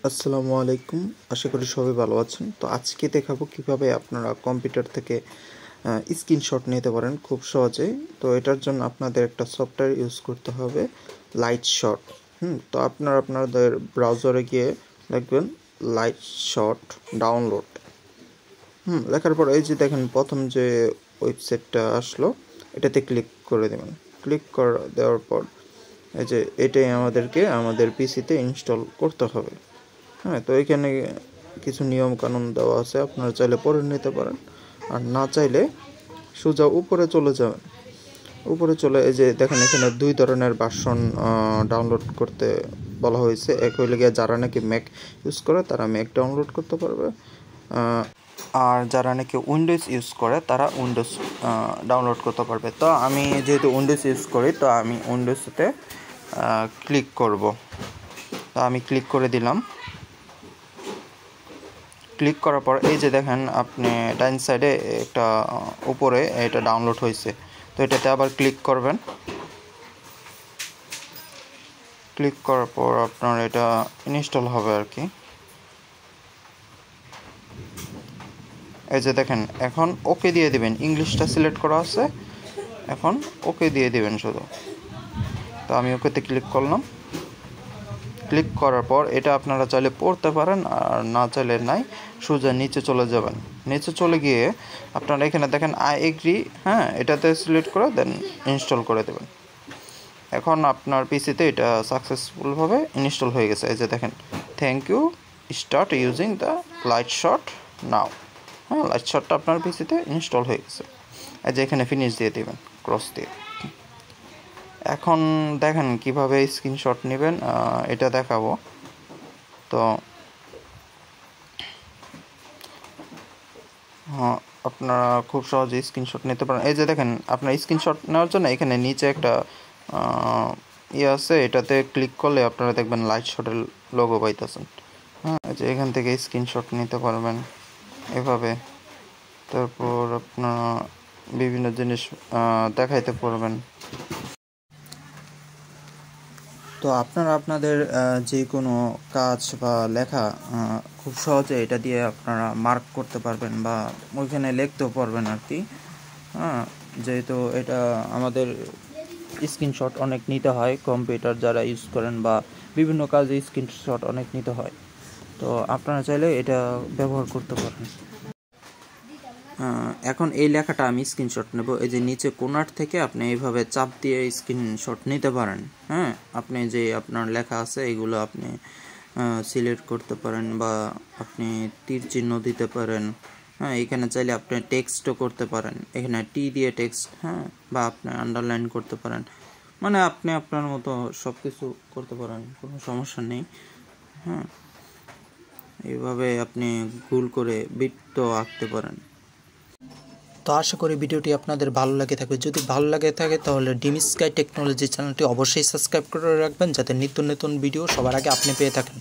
আসসালামু আলাইকুম। আশা করি সবাই ভালো আছেন। তো আজকে দেখাবো কিভাবে আপনারা কম্পিউটার থেকে স্ক্রিনশট নিতে পারেন খুব সহজেই। তো এটার জন্য আপনাদের একটা সফটওয়্যার ইউজ করতে হবে, লাইটশট। তো আপনারা আপনাদের ব্রাউজারে গিয়ে লিখবেন লাইটশট ডাউনলোড। লেখার পর এই যে দেখেন প্রথম যে ওয়েবসাইটটা আসলো, এটাতে ক্লিক করে দেবেন। ক্লিক করে দেওয়ার পর এই যে এটাই আমাদেরকে আমাদের পিসিতে ইনস্টল করতে হবে। তো এখানে কিছু নিয়ম কানুন দেওয়া আছে, আপনারা চাইলে পড়ে নিতে পারেন, আর না চাইলে সোজা উপরে চলে যাবেন। উপরে চলে এই যে দেখেন এখানে দুই ধরনের ভার্সন ডাউনলোড করতে বলা হয়েছে। এক হইলে গিয়ে যারা নাকি ম্যাক ইউজ করে তারা ম্যাক ডাউনলোড করতে পারবে, আর যারা নাকি উইন্ডোজ ইউজ করে তারা উইন্ডোজ ডাউনলোড করতে পারবে। তো আমি যেহেতু উইন্ডোজ ইউজ করি, তো আমি উইন্ডোজতে ক্লিক করব। তো আমি ক্লিক করে দিলাম। ক্লিক করার পর এই যে দেখেন আপনি ডাইন সাইডে একটা উপরে এটা ডাউনলোড হয়েছে, তো এটাতে আবার ক্লিক করবেন। ক্লিক করার পর আপনার এটা ইনস্টল হবে আর কি। এই যে দেখেন এখন ওকে দিয়ে দিবেন, ইংলিশটা সিলেক্ট করা আছে, এখন ওকে দিয়ে দিবেন শুধু। তো আমি ওকেতে ক্লিক করলাম। ক্লিক করার পর এটা আপনারা চাইলে পড়তে পারেন, আর না চাইলে নাই, সোজা নিচে চলে যাবেন। নিচে চলে গিয়ে আপনারা এখানে দেখেন আই এগ্রি, এটাতে সিলেক্ট করে দেন ইনস্টল করে দেবেন। এখন আপনার পিসিতে এটা সাকসেসফুলভাবে ইনস্টল হয়ে গেছে। এই যে দেখেন thank you, start using the Lightshot now. লাইটশটটা আপনার পিসিতে ইনস্টল হয়ে গেছে। এই যে এখানে ফিনিশ দিয়ে দেবেন ক্রস দিয়ে। এখন দেখেন কিভাবে স্ক্রিনশট নেবেন, এটা দেখাবো। তো আপনারা খুব সহজে স্ক্রিনশট নিতে পারেন। এই যে দেখেন আপনার স্ক্রিনশট নেওয়ার জন্য এখানে নিচে একটা আছে, এটাতে ক্লিক করলে আপনারা দেখবেন লাইটশটের লোগো পাইতেছেন। এই যে এখান থেকে স্ক্রিনশট নিতে পারবেন এভাবে। তারপর আপনারা বিভিন্ন জিনিস দেখাইতে পারবেন। তো আপনারা আপনাদের যে কোনো কাজ বা লেখা খুব সহজে এটা দিয়ে আপনারা মার্ক করতে পারবেন বা ওইখানে লিখতেও পারবেন আর কি। যেহেতু এটা আমাদের স্ক্রিনশট অনেক নিতে হয়, কম্পিউটার যারা ইউজ করেন বা বিভিন্ন কাজে স্ক্রিনশট অনেক নিতে হয়, তো আপনারা চাইলে এটা ব্যবহার করতে পারেন। এখন এই লেখাটা আমি স্ক্রিনশট নেব। এই যে নিচে কোণার থেকে আপনি এইভাবে চাপ দিয়ে স্ক্রিনশট নিতে পারেন। আপনি যে আপনার লেখা আছে এগুলো আপনি সিলেক্ট করতে পারেন, বা আপনি তীর চিহ্ন দিতে পারেন। এখানে চাইলে আপনি টেক্সটও করতে পারেন, এখানে টি দিয়ে টেক্সট, বা আপনি আন্ডারলাইন করতে পারেন। মানে আপনি আপনার মতো সব কিছু করতে পারেন, কোনো সমস্যা নেই। এইভাবে আপনি গোল করে বৃত্ত আঁকতে পারেন। তো আশা করি ভিডিওটি আপনাদের ভালো লাগে থাকবে। যদি ভালো লাগে থাকে তাহলে ড্রিম স্কাই টেকনোলজি চ্যানেলটি অবশ্যই সাবস্ক্রাইব করে রাখবেন, যাতে নিত্য নতুন ভিডিও সবার আগে আপনি পেয়ে থাকেন।